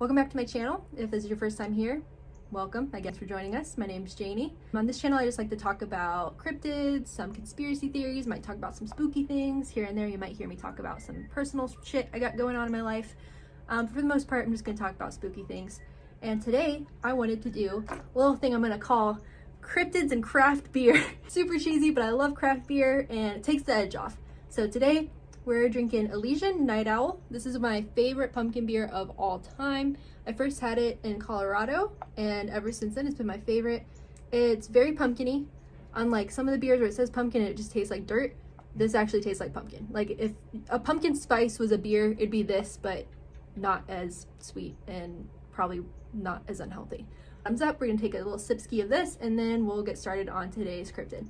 Welcome back to my channel. If this is your first time here, welcome. Thanks for joining us. My name's Janie. On this channel, I just like to talk about cryptids, some conspiracy theories, might talk about some spooky things. Here and there, you might hear me talk about some personal shit I got going on in my life. For the most part, I'm just going to talk about spooky things. And today, I wanted to do a little thing I'm going to call cryptids and craft beer. Super cheesy, but I love craft beer and it takes the edge off. So today, we're drinking Elysian Night Owl. This is my favorite pumpkin beer of all time. I first had it in Colorado, and ever since then, it's been my favorite. It's very pumpkin-y. Unlike some of the beers where it says pumpkin and it just tastes like dirt, this actually tastes like pumpkin. Like if a pumpkin spice was a beer, it'd be this, but not as sweet and probably not as unhealthy. Thumbs up, we're gonna take a little sip-ski of this, and then we'll get started on today's cryptid.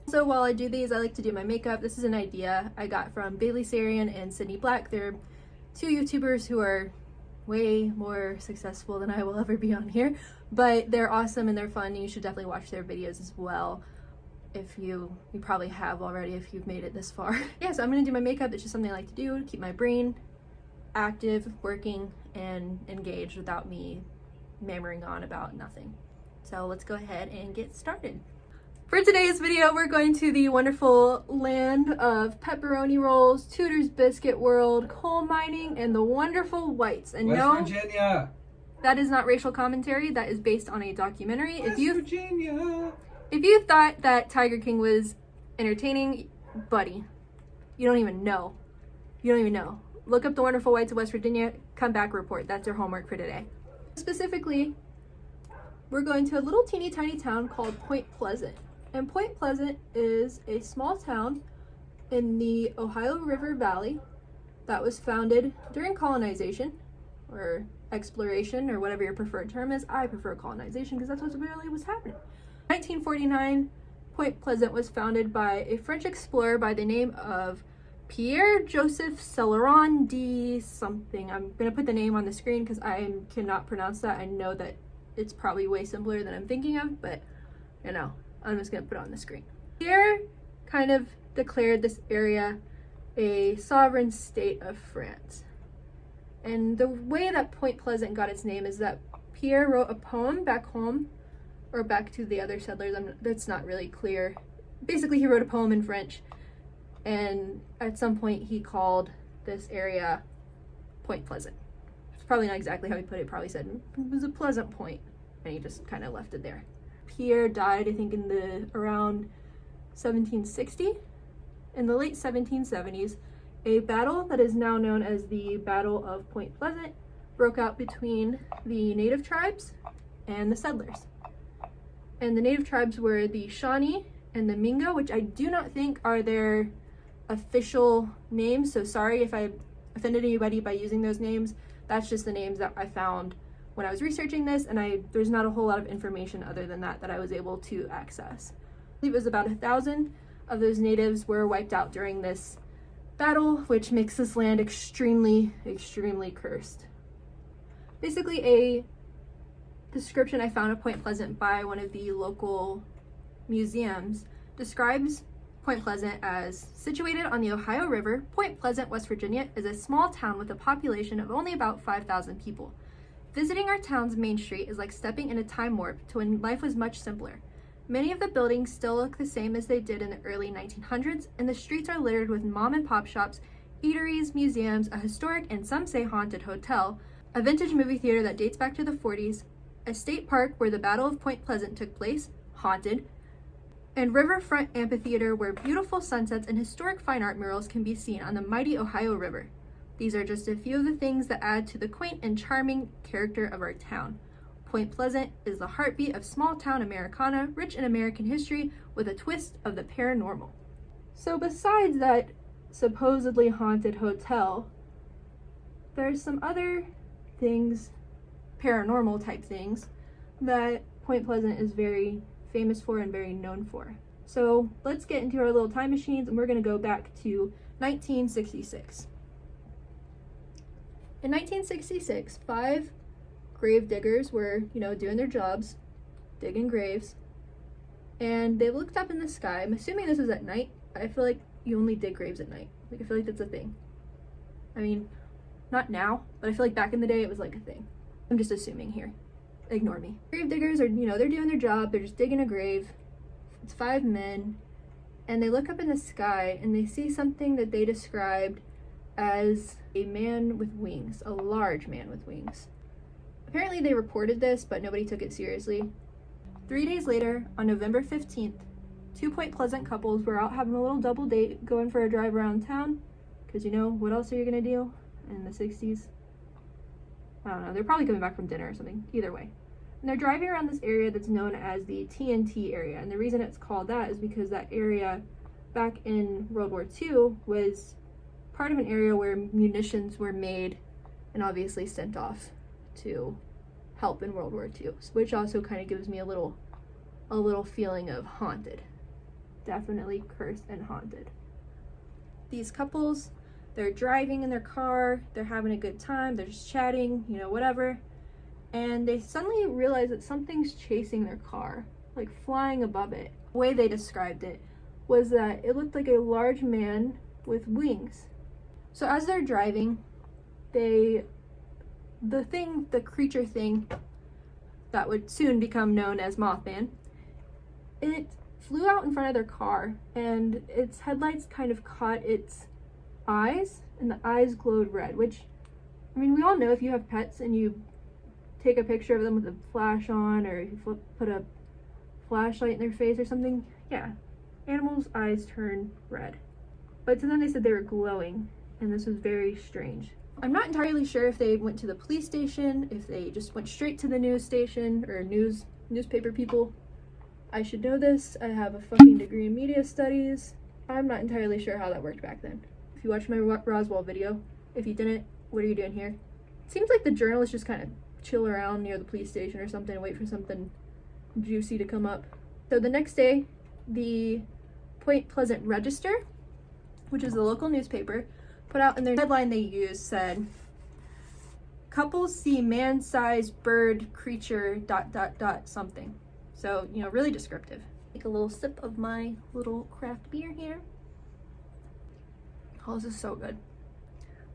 So while I do these, I like to do my makeup. This is an idea I got from Bailey Sarian and Sydney Black. They're two YouTubers who are way more successful than I will ever be on here, but they're awesome and they're fun, and you should definitely watch their videos as well. If you probably have already if you've made it this far. Yeah, so I'm gonna do my makeup. It's just something I like to do to keep my brain active, working, and engaged without me yammering on about nothing. So let's go ahead and get started. For today's video, we're going to the wonderful land of pepperoni rolls, Tudor's Biscuit World, coal mining, and the wonderful whites. And West no, Virginia. that is not racial commentary. That is based on a documentary. Virginia. If you thought that Tiger King was entertaining, buddy, you don't even know. You don't even know. Look up the wonderful whites of West Virginia. Come back, report. That's your homework for today. Specifically, we're going to a little teeny tiny town called Point Pleasant. And Point Pleasant is a small town in the Ohio River Valley that was founded during colonization or exploration or whatever your preferred term is. I prefer colonization because that's what really was happening. 1949, Point Pleasant was founded by a French explorer by the name of Pierre-Joseph Celeron de something. I'm going to put the name on the screen because I cannot pronounce that. I know that it's probably way simpler than I'm thinking of, but you know, I'm just going to put it on the screen. Pierre kind of declared this area a sovereign state of France. And the way that Point Pleasant got its name is that Pierre wrote a poem back home, or back to the other settlers. That's not really clear. Basically, he wrote a poem in French, and at some point he called this area Point Pleasant. It's probably not exactly how he put it. Probably said it was a pleasant point, and he just kind of left it there. Pierre died, I think, in the around 1760. In the late 1770s, a battle that is now known as the Battle of Point Pleasant broke out between the native tribes and the settlers. And the native tribes were the Shawnee and the Mingo, which I do not think are their official names, so sorry if I offended anybody by using those names. That's just the names that I found when I was researching this, and there's not a whole lot of information other than that I was able to access. I believe it was about 1,000 of those natives were wiped out during this battle, which makes this land extremely, extremely cursed. Basically, a description I found of Point Pleasant by one of the local museums describes Point Pleasant as situated on the Ohio River. Point Pleasant, West Virginia is a small town with a population of only about 5,000 people. Visiting our town's main street is like stepping in a time warp to when life was much simpler. Many of the buildings still look the same as they did in the early 1900s, and the streets are littered with mom and pop shops, eateries, museums, a historic and some say haunted hotel, a vintage movie theater that dates back to the 40s, a state park where the Battle of Point Pleasant took place, haunted, and riverfront amphitheater where beautiful sunsets and historic fine art murals can be seen on the mighty Ohio River. These are just a few of the things that add to the quaint and charming character of our town. Point Pleasant is the heartbeat of small-town Americana, rich in American history with a twist of the paranormal. So besides that supposedly haunted hotel, there's some other things, paranormal type things, that Point Pleasant is very famous for and very known for. So let's get into our little time machines, and we're going to go back to 1966. In 1966, 5 grave diggers were, doing their jobs, digging graves, and they looked up in the sky. I'm assuming this was at night. I feel like you only dig graves at night. I feel like that's a thing. I mean, Not now, but I feel like back in the day it was like a thing. I'm just assuming here. Ignore me. Grave diggers are, they're doing their job. They're just digging a grave. It's 5 men, and they look up in the sky and they see something that they described as a man with wings, a large man with wings. Apparently they reported this, but nobody took it seriously. 3 days later, on November 15th, 2 Point Pleasant couples were out having a little double date, going for a drive around town, because what else are you gonna do in the 60s? I don't know, they're probably coming back from dinner or something, either way. And they're driving around this area that's known as the TNT area, and the reason it's called that is because that area back in World War II was part of an area where munitions were made and obviously sent off to help in World War II, which also kind of gives me a little feeling of haunted. Definitely cursed and haunted. These couples, they're driving in their car, they're having a good time, they're just chatting, whatever, and they suddenly realize that something's chasing their car, like flying above it. The way they described it was that it looked like a large man with wings. So as they're driving, the creature thing that would soon become known as Mothman, it flew out in front of their car, and its headlights kind of caught its eyes, and the eyes glowed red, which, we all know if you have pets and you take a picture of them with a flash on, or you put a flashlight in their face or something, yeah, animals' eyes turn red. But to them they said they were glowing, and this was very strange. I'm not entirely sure if they went to the police station, if they just went straight to the news station, or newspaper people. I should know this. I have a fucking degree in media studies. I'm not entirely sure how that worked back then. If you watched my Roswell video, if you didn't, what are you doing here? It seems like the journalists just kind of chill around near the police station or something and wait for something juicy to come up. So the next day, the Point Pleasant Register, which is the local newspaper, put out in their headline they used said, "Couples see man-sized bird creature ... something." So, really descriptive. Take a little sip of my little craft beer here. Oh, this is so good.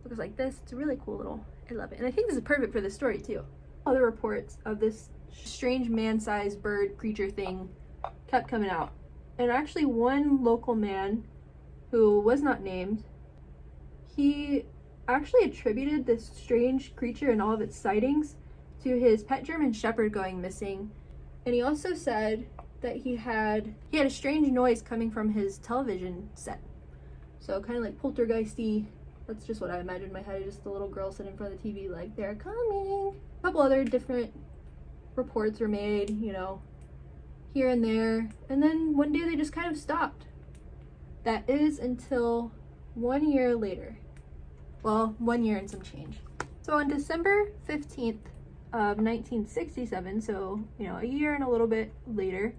Looks like this. It's a really cool little, I love it. And I think this is perfect for this story too. Other reports of this strange man-sized bird creature thing kept coming out. And actually one local man who was not named, he actually attributed this strange creature and all of its sightings to his pet German Shepherd going missing. And he also said that he had a strange noise coming from his television set. So kind of like poltergeisty. That's just what I imagined in my head. Just a little girl sitting in front of the TV like, they're coming. A couple other different reports were made, here and there. And then one day they just kind of stopped. That is until 1 year later. Well, 1 year and some change. So on December 15th of 1967, so, a year and a little bit later,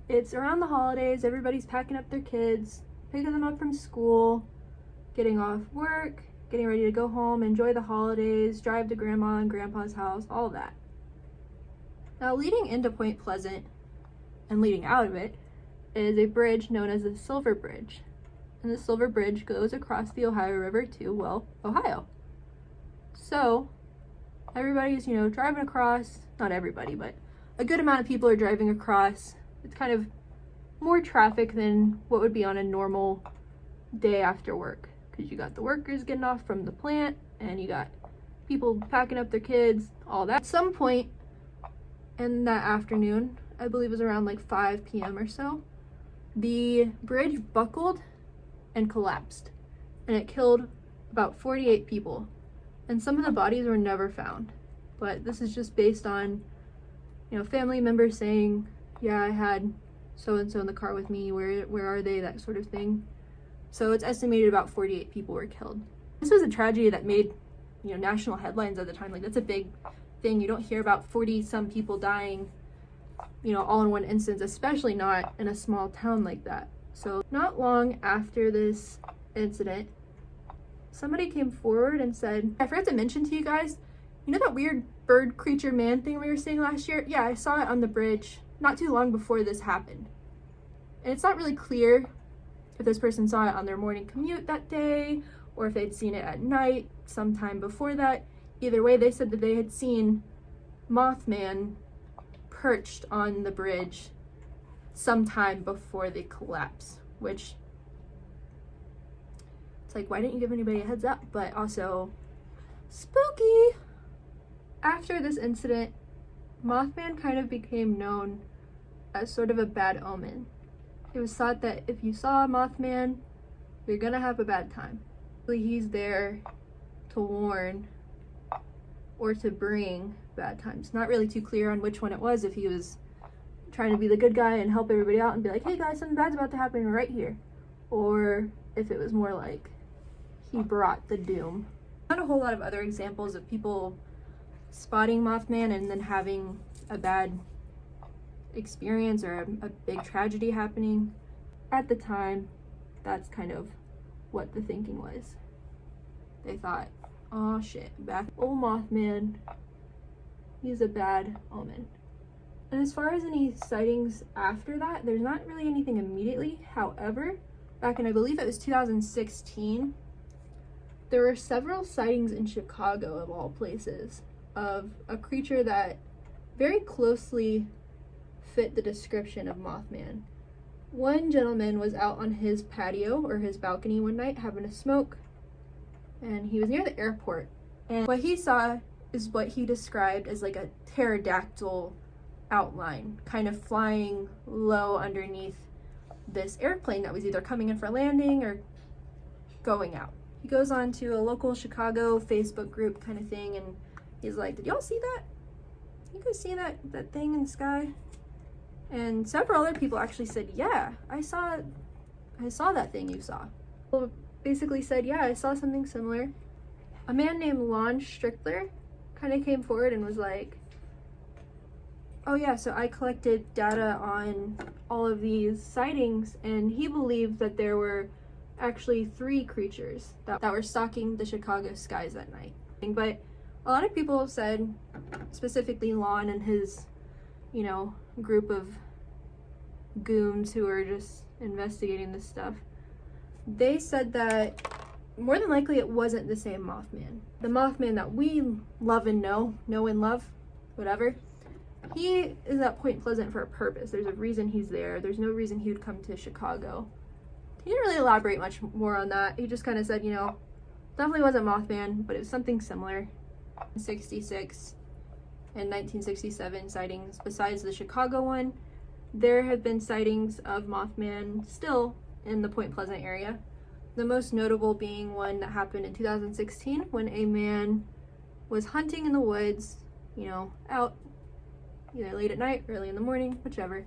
it's around the holidays, everybody's packing up their kids, picking them up from school, getting off work, getting ready to go home, enjoy the holidays, drive to grandma and grandpa's house, all that. Now, leading into Point Pleasant and leading out of it is a bridge known as the Silver Bridge. And the Silver Bridge goes across the Ohio River to, Ohio. So, everybody's, driving across, not everybody, but a good amount of people are driving across. It's kind of more traffic than what would be on a normal day after work, because you got the workers getting off from the plant, and you got people packing up their kids, all that. At some point in that afternoon, I believe it was around like 5 p.m. or so, the bridge buckled and collapsed, and it killed about 48 people, and some of the bodies were never found. But this is just based on, family members saying, yeah, I had so-and-so in the car with me, where are they, that sort of thing. So it's estimated about 48 people were killed. This was a tragedy that made, national headlines at the time. Like, that's a big thing. You don't hear about 40-some people dying, all in one instance, especially not in a small town like that. So not long after this incident, somebody came forward and said, I forgot to mention to you guys, that weird bird creature man thing we were seeing last year? Yeah, I saw it on the bridge not too long before this happened. And it's not really clear if this person saw it on their morning commute that day, or if they'd seen it at night sometime before that. Either way, they said that they had seen Mothman perched on the bridge sometime before the collapse, which it's like, why didn't you give anybody a heads up? But also spooky. After this incident, Mothman kind of became known as sort of a bad omen. It was thought that if you saw a Mothman, you're gonna have a bad time. He's there to warn or to bring bad times. Not really too clear on which one it was, if he was trying to be the good guy and help everybody out and be like, hey guys, something bad's about to happen right here. Or if it was more like he brought the doom. Not a whole lot of other examples of people spotting Mothman and then having a bad experience or a big tragedy happening. At the time, that's kind of what the thinking was. They thought, oh shit, back old Mothman, he's a bad omen. And as far as any sightings after that, there's not really anything immediately. However, back in, I believe it was 2016, there were several sightings in Chicago, of all places, of a creature that very closely fit the description of Mothman. One gentleman was out on his patio or his balcony one night having a smoke, and he was near the airport. And what he saw is what he described as like a pterodactyl outline, kind of flying low underneath this airplane that was either coming in for landing or going out. He goes on to a local Chicago Facebook group kind of thing, and he's like, did y'all see that? You guys see that thing in the sky? And several other people actually said, yeah, I saw that thing you saw. Well, basically said, yeah, I saw something similar. A man named Lon Strickler kind of came forward and was like, oh yeah, so I collected data on all of these sightings, and he believed that there were actually 3 creatures that were stalking the Chicago skies that night. But a lot of people said, specifically Lon and his, group of goons who are just investigating this stuff, they said that more than likely it wasn't the same Mothman. The Mothman that we love and know and love, whatever, he is at Point Pleasant for a purpose. There's a reason he's there. There's no reason he would come to Chicago. He didn't really elaborate much more on that. He just kind of said, definitely wasn't Mothman, but it was something similar. 66 and 1967 sightings. Besides the Chicago one, there have been sightings of Mothman still in the Point Pleasant area. The most notable being one that happened in 2016 when a man was hunting in the woods, out either late at night, early in the morning, whichever.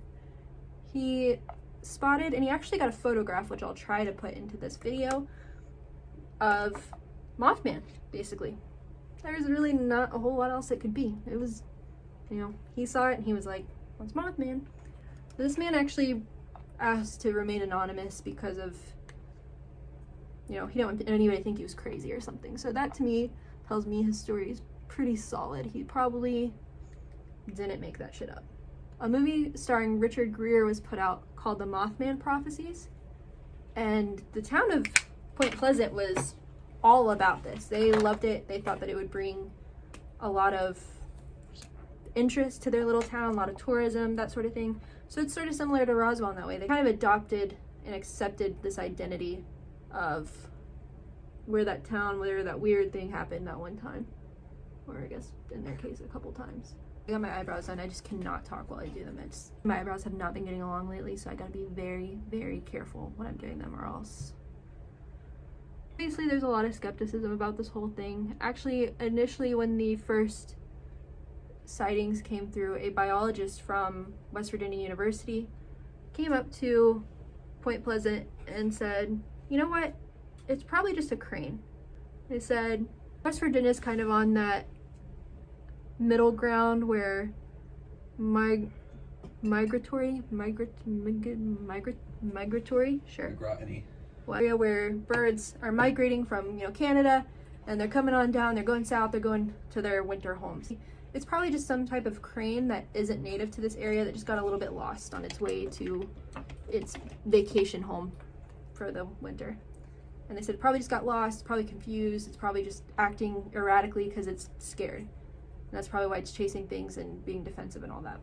He spotted, and he actually got a photograph, which I'll try to put into this video, of Mothman, basically. There's really not a whole lot else it could be. It was, he saw it and he was like, what's Mothman? This man actually asked to remain anonymous because of, he didn't want anybody to think he was crazy or something. So that to me tells me his story is pretty solid. He probably didn't make that shit up. A movie starring Richard Gere was put out called The Mothman Prophecies, and the town of Point Pleasant was all about this. They loved it. They thought that it would bring a lot of interest to their little town, a lot of tourism, that sort of thing. So it's sort of similar to Roswell in that way. They kind of adopted and accepted this identity of where that weird thing happened that one time. Or I guess in their case a couple times. I got my eyebrows done. I just cannot talk while I do them. My eyebrows have not been getting along lately, so I gotta be very, very careful when I'm doing them, or else. Obviously, there's a lot of skepticism about this whole thing. Actually, initially when the first sightings came through, a biologist from West Virginia University came up to Point Pleasant and said, you know what? It's probably just a crane. They said, West Virginia's kind of on that middle ground where migratory, sure. Area where birds are migrating from, Canada, and they're coming on down, they're going south, they're going to their winter homes. It's probably just some type of crane that isn't native to this area that just got a little bit lost on its way to its vacation home for the winter. And they said it probably just got lost, probably confused, it's probably just acting erratically because it's scared. And that's probably why it's chasing things and being defensive and all that.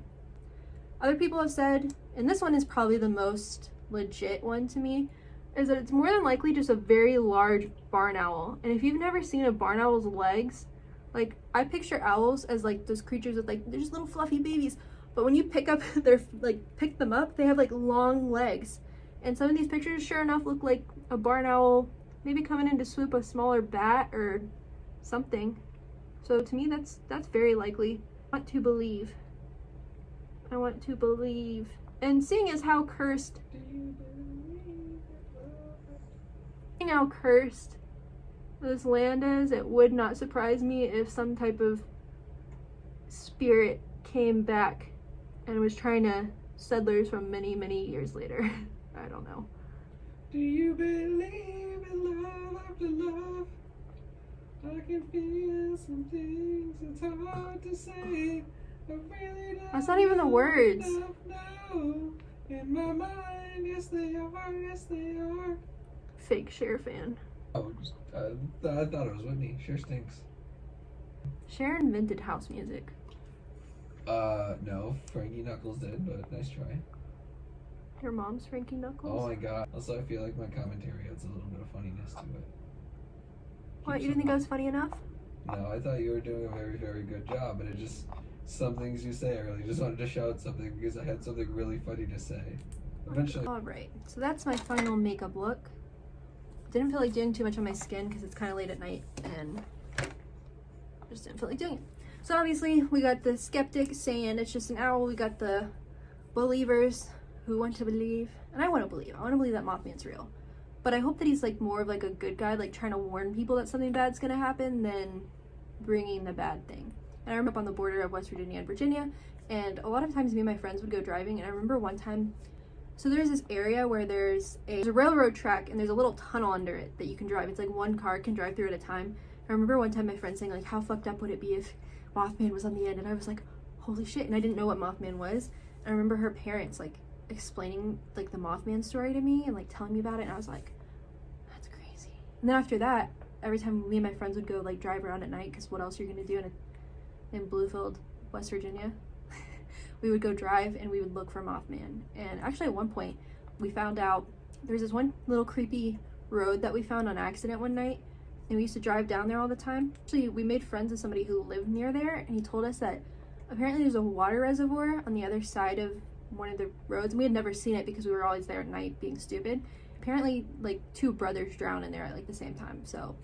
Other people have said, and this one is probably the most legit one to me, is that it's more than likely just a very large barn owl. And if you've never seen a barn owl's legs, like, I picture owls as like those creatures with like, they're just little fluffy babies. But when you pick them up, they have like long legs. And some of these pictures, sure enough, look like a barn owl maybe coming in to swoop a smaller bat or something. So to me, that's very likely. I want to believe. I want to believe. And seeing as how cursed this land is, it would not surprise me if some type of spirit came back and was trying to settlers from many, many years later. I don't know. Do you believe in love after love? I can feel some things, it's hard to say. I really don't. That's not even the words. No. In my mind, yes they are, yes they are. Fake Cher fan. Oh, I thought it was Whitney. Cher stinks. Cher invented house music. No, Frankie Knuckles did, but nice try. Your mom's Frankie Knuckles? Oh my god. Also, I feel like my commentary adds a little bit of funniness to it. What, you didn't think I was funny enough? No, I thought you were doing a very, very good job, but it just, some things you say, I really just wanted to shout something because I had something really funny to say. Eventually. Alright, so that's my final makeup look. Didn't feel like doing too much on my skin because it's kind of late at night and just didn't feel like doing it. So obviously we got the skeptics saying it's just an owl. We got the believers who want to believe, and I want to believe. I want to believe that Mothman's real. But I hope that he's like more of like a good guy, like trying to warn people that something bad's gonna happen than bringing the bad thing. And I remember up on the border of West Virginia and Virginia, and a lot of times me and my friends would go driving, and I remember one time, so there's this area where there's a railroad track and there's a little tunnel under it that you can drive. It's like one car can drive through at a time. I remember one time my friend saying like, how fucked up would it be if Mothman was on the end? And I was like, holy shit. And I didn't know what Mothman was. And I remember her parents like explaining like the Mothman story to me and like telling me about it, and I was like, that's crazy. And then after that, every time me and my friends would go like drive around at night, because what else you're gonna do in Bluefield, West Virginia, we would go drive and we would look for Mothman. And actually at one point we found out there's this one little creepy road that we found on accident one night, and we used to drive down there all the time. Actually, we made friends with somebody who lived near there, and he told us that apparently there's a water reservoir on the other side of one of the roads, and we had never seen it because we were always there at night being stupid. Apparently like 2 brothers drowned in there at like the same time, so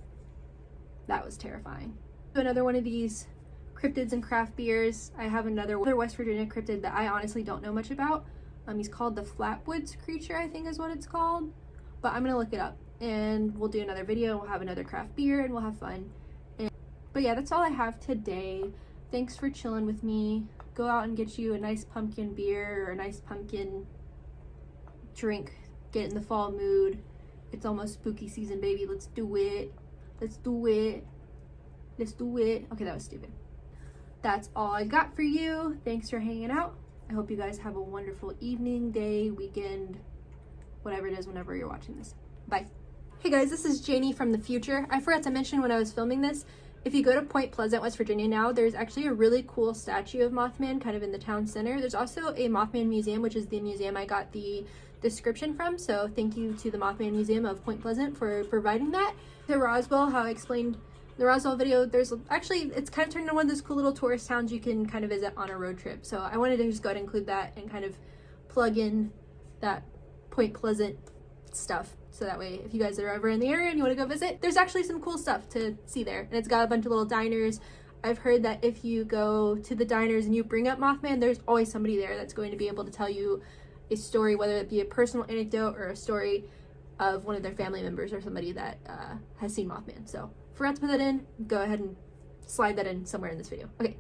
that was terrifying. Another one of these cryptids and craft beers. I have another West Virginia cryptid that I honestly don't know much about. He's called the Flatwoods Creature, I think is what it's called, but I'm gonna look it up and we'll do another video. We'll have another craft beer and we'll have fun. But yeah, that's all I have today. Thanks for chilling with me. Go out and get you a nice pumpkin beer or a nice pumpkin drink. Get in the fall mood. It's almost spooky season, baby. Let's do it. Let's do it. Let's do it. Okay, that was stupid. That's all I got for you. Thanks for hanging out. I hope you guys have a wonderful evening, day, weekend, whatever it is, whenever you're watching this. Bye. Hey guys, this is Janie from the future. I forgot to mention when I was filming this, if you go to Point Pleasant, West Virginia now, there's actually a really cool statue of Mothman kind of in the town center. There's also a Mothman Museum, which is the museum I got the description from, so thank you to the Mothman Museum of Point Pleasant for providing that. To Roswell, how I explained the Roswell video, there's actually, it's kind of turned into one of those cool little tourist towns you can kind of visit on a road trip, so I wanted to just go ahead and include that and kind of plug in that Point Pleasant stuff, so that way if you guys are ever in the area and you want to go visit, there's actually some cool stuff to see there. And it's got a bunch of little diners. I've heard that if you go to the diners and you bring up Mothman, there's always somebody there that's going to be able to tell you a story, whether it be a personal anecdote or a story of one of their family members or somebody that has seen Mothman. So forgot to put that in, go ahead and slide that in somewhere in this video. Okay.